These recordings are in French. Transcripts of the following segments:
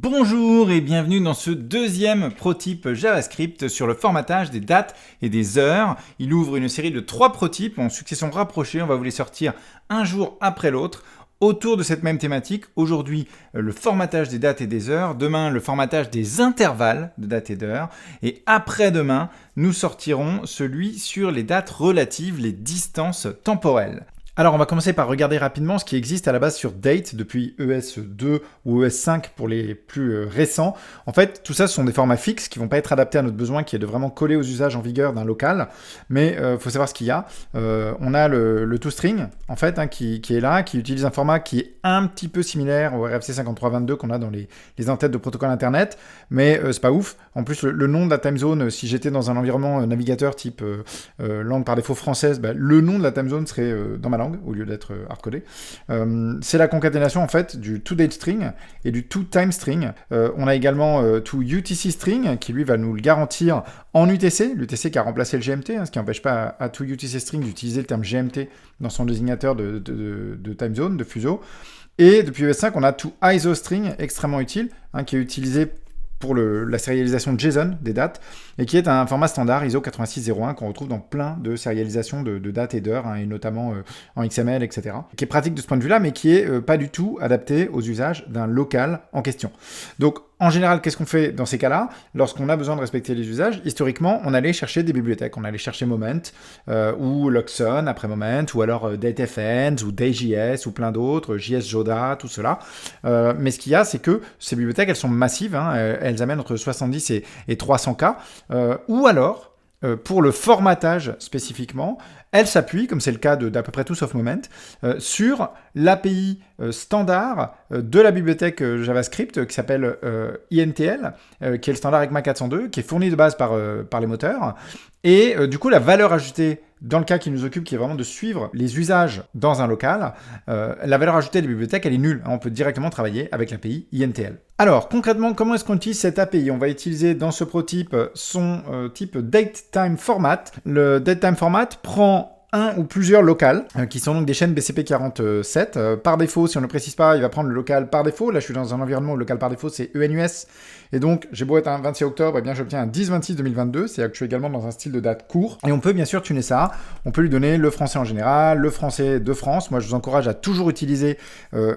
Bonjour et bienvenue dans ce deuxième prototype JavaScript sur le formatage des dates et des heures. Il ouvre une série de 3 prototypes en succession rapprochée. On va vous les sortir un jour après l'autre autour de cette même thématique. Aujourd'hui, le formatage des dates et des heures. Demain, le formatage des intervalles de dates et d'heures. Et après-demain, nous sortirons celui sur les dates relatives, les distances temporelles. Alors on va commencer par regarder rapidement ce qui existe à la base sur Date depuis ES2 ou ES5 pour les plus récents. En fait, tout ça ce sont des formats fixes qui ne vont pas être adaptés à notre besoin, qui est de vraiment coller aux usages en vigueur d'un local. Mais faut savoir ce qu'il y a. On a le toString en fait qui est là, qui utilise un format qui est un petit peu similaire au RFC 5322 qu'on a dans les entêtes de protocole internet, mais c'est pas ouf. En plus le nom de la timezone, si j'étais dans un environnement navigateur type langue par défaut française, le nom de la timezone serait dans ma langue au lieu d'être hardcodé. C'est la concaténation en fait du toDateString et du toTimeString. On a également toUTCString qui lui va nous le garantir en UTC, l'UTC qui a remplacé le GMT, ce qui n'empêche pas à toUTCString d'utiliser le terme GMT dans son désignateur de timezone, de fuseau. Et depuis ES5, on a toISOString, extrêmement utile, qui est utilisé pour la sérialisation de JSON des dates, et qui est un format standard ISO 8601 qu'on retrouve dans plein de sérialisation de dates et d'heures, et notamment en XML, etc. Qui est pratique de ce point de vue-là, mais qui est pas du tout adapté aux usages d'un local en question. Donc, en général, qu'est-ce qu'on fait dans ces cas-là? Lorsqu'on a besoin de respecter les usages, historiquement, on allait chercher des bibliothèques. On allait chercher Moment, ou Loxon après Moment, ou alors DateFNs, ou Day.js, ou plein d'autres, JSJoda, tout cela. Mais ce qu'il y a, c'est que ces bibliothèques, elles sont massives, elles amènent entre 70 et 300K, ou alors, pour le formatage spécifiquement, elle s'appuie, comme c'est le cas d'à peu près tout sauf Moment, sur l'API standard de la bibliothèque JavaScript qui s'appelle INTL, qui est le standard ECMA 402, qui est fourni de base par les moteurs. Et du coup, la valeur ajoutée, dans le cas qui nous occupe, qui est vraiment de suivre les usages dans un local, la valeur ajoutée des bibliothèques, elle est nulle. On peut directement travailler avec l'API INTL. Alors, concrètement, comment est-ce qu'on utilise cette API? On va utiliser dans ce prototype son type DateTimeFormat. Le DateTimeFormat prend un ou plusieurs locales, qui sont donc des chaînes BCP47. Par défaut, si on ne le précise pas, il va prendre le local par défaut. Là, je suis dans un environnement où le local par défaut, c'est ENUS. Et donc, j'ai beau être un 26 octobre, et bien j'obtiens un 10-26-2022. C'est-à-dire que je suis également dans un style de date court. Et on peut bien sûr tuner ça. On peut lui donner le français en général, le français de France. Moi, je vous encourage à toujours utiliser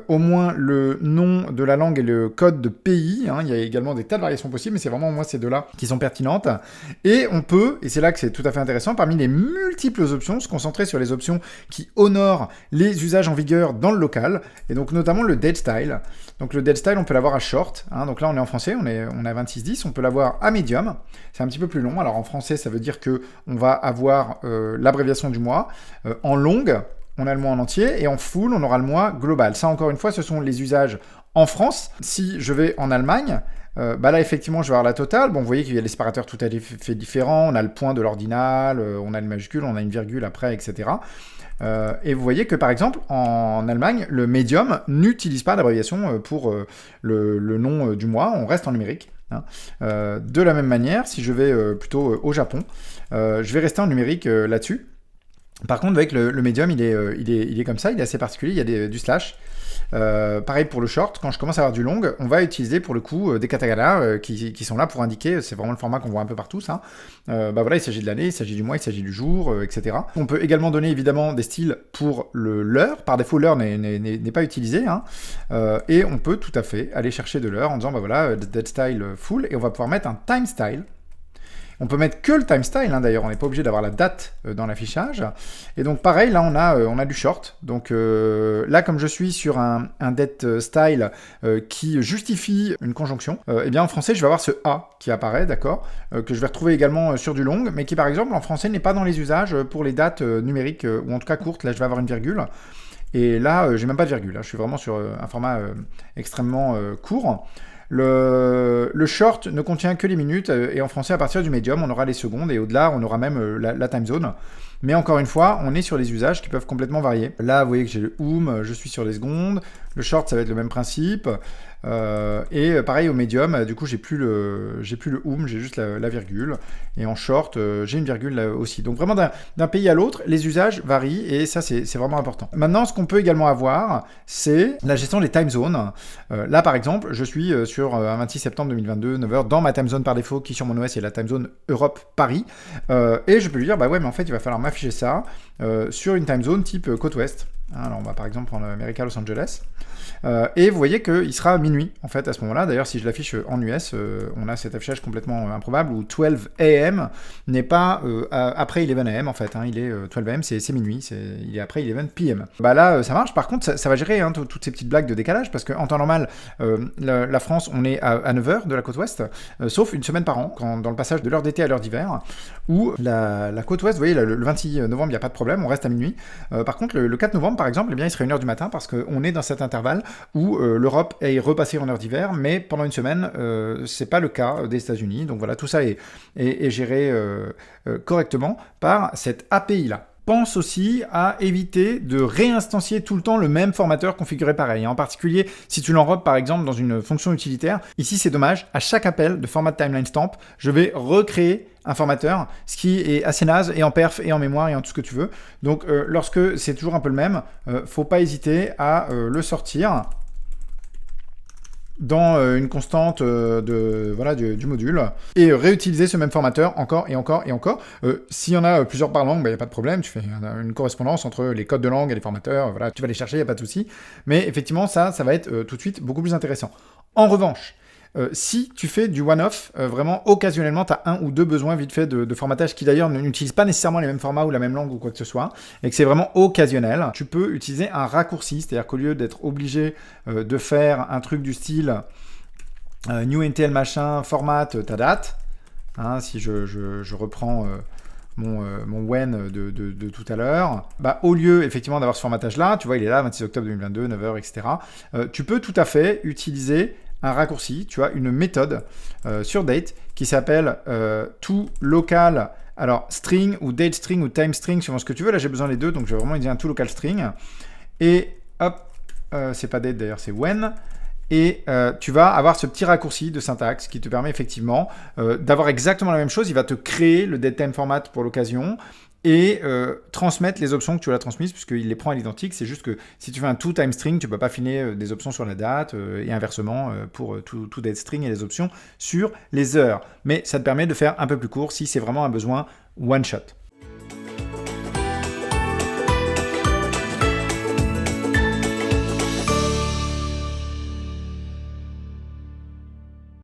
au moins le nom de la langue et le code de pays. Il y a également des tas de variations possibles, mais c'est vraiment au moins ces deux-là qui sont pertinentes. Et on peut, et c'est là que c'est tout à fait intéressant, parmi les multiples options, se concentrer sur les options qui honorent les usages en vigueur dans le local, et donc notamment le DateStyle. Donc le DateStyle, on peut l'avoir à short, donc là on est en français, on est à 26.10, on peut l'avoir à medium, c'est un petit peu plus long. Alors en français, ça veut dire que on va avoir l'abréviation du mois. En longue, on a le mois en entier, et en full, on aura le mois global. Ça, encore une fois, ce sont les usages en France. Si je vais en Allemagne, là, effectivement, je vais avoir la totale. Bon, vous voyez qu'il y a les séparateurs tout à fait différents. On a le point de l'ordinal, on a une majuscule, on a une virgule après, etc. Et vous voyez que, par exemple, en Allemagne, le medium n'utilise pas d'abréviation pour le nom du mois. On reste en numérique. De la même manière, si je vais plutôt au Japon, je vais rester en numérique là-dessus. Par contre, avec le medium, il est comme ça, il est assez particulier, il y a du slash. Pareil pour le short, quand je commence à avoir du long, on va utiliser pour le coup des katakana qui sont là pour indiquer, c'est vraiment le format qu'on voit un peu partout ça. Voilà, il s'agit de l'année, il s'agit du mois, il s'agit du jour, etc. On peut également donner évidemment des styles pour l'heure. Par défaut, l'heure n'est pas utilisée, et on peut tout à fait aller chercher de l'heure en disant voilà, DateStyle full, et on va pouvoir mettre un TimeStyle. On peut mettre que le TimeStyle, d'ailleurs, on n'est pas obligé d'avoir la date dans l'affichage. Et donc pareil, là on a du short. Donc là, comme je suis sur un DateStyle qui justifie une conjonction, eh bien en français je vais avoir ce A qui apparaît, d'accord, que je vais retrouver également sur du long, mais qui par exemple en français n'est pas dans les usages pour les dates numériques, ou en tout cas courtes. Là je vais avoir une virgule. Et là, j'ai même pas de virgule. Là, je suis vraiment sur un format extrêmement court. Le short ne contient que les minutes, et en français, à partir du medium, on aura les secondes, et au-delà, on aura même la time zone. Mais encore une fois, on est sur des usages qui peuvent complètement varier. Là, vous voyez que j'ai le whom, je suis sur les secondes. Le short, ça va être le même principe. Et pareil au médium, du coup j'ai plus le whom, j'ai juste la virgule. Et en short, j'ai une virgule là aussi. Donc vraiment d'un pays à l'autre, les usages varient et ça c'est vraiment important. Maintenant, ce qu'on peut également avoir, c'est la gestion des time zones. Là par exemple, je suis sur un 26 septembre 2022, 9h, dans ma time zone par défaut, qui sur mon OS est la time zone Europe-Paris. Et je peux lui dire, bah ouais, mais en fait il va falloir m'afficher ça sur une time zone type côte ouest. Alors on va par exemple prendre America Los Angeles. Et vous voyez qu'il sera minuit en fait à ce moment-là. D'ailleurs, si je l'affiche en US, on a cet affichage complètement improbable où 12 AM n'est pas après 11 AM en fait. Hein, il est 12 AM, c'est minuit, il est après 11 PM. Bah là, ça marche. Par contre, ça va gérer hein, toutes ces petites blagues de décalage parce qu'en temps normal, la France, on est à 9h de la côte ouest, sauf une semaine par an, dans le passage de l'heure d'été à l'heure d'hiver, où la côte ouest, vous voyez, le 26 novembre, il n'y a pas de problème, on reste à minuit. Par contre, le 4 novembre, par exemple, eh bien, il serait 1h du matin parce qu'on est dans cet intervalle où l'Europe est repassée en heure d'hiver, mais pendant une semaine, c'est pas le cas des États-Unis. Donc voilà, tout ça est géré correctement par cette API-là. Pense aussi à éviter de réinstancier tout le temps le même formateur configuré pareil. En particulier, si tu l'enrobes par exemple dans une fonction utilitaire, ici c'est dommage, à chaque appel de format timeline stamp, je vais recréer un formateur, ce qui est assez naze et en perf et en mémoire et en tout ce que tu veux. Donc lorsque c'est toujours un peu le même, faut pas hésiter à le sortir dans une constante du module et réutiliser ce même formateur encore et encore et encore. S'il y en a plusieurs par langue, il n'y a pas de problème, tu fais une correspondance entre les codes de langue et les formateurs, voilà, tu vas les chercher, il n'y a pas de souci. Mais effectivement, ça va être tout de suite beaucoup plus intéressant. En revanche, si tu fais du one-off, vraiment occasionnellement, tu as un ou deux besoins vite fait de formatage qui d'ailleurs n'utilisent pas nécessairement les mêmes formats ou la même langue ou quoi que ce soit, et que c'est vraiment occasionnel, tu peux utiliser un raccourci, c'est-à-dire qu'au lieu d'être obligé de faire un truc du style new NTL machin, format ta date, hein, si je reprends mon when de tout à l'heure, bah, au lieu effectivement d'avoir ce formatage-là, tu vois, il est là, 26 octobre 2022, 9h, etc., tu peux tout à fait utiliser un raccourci, tu vois, une méthode sur date qui s'appelle toLocal, alors string ou date string ou time string, suivant ce que tu veux. Là, j'ai besoin des deux, donc je vais vraiment utiliser un toLocal string. Et hop, c'est pas date d'ailleurs, c'est when. Et tu vas avoir ce petit raccourci de syntaxe qui te permet effectivement d'avoir exactement la même chose. Il va te créer le datetime format pour l'occasion et transmettre les options que tu as transmises puisqu'il les prend à l'identique. C'est juste que si tu fais un toTime string, tu ne peux pas filer des options sur la date et inversement pour tout dateString et les options sur les heures. Mais ça te permet de faire un peu plus court si c'est vraiment un besoin one shot.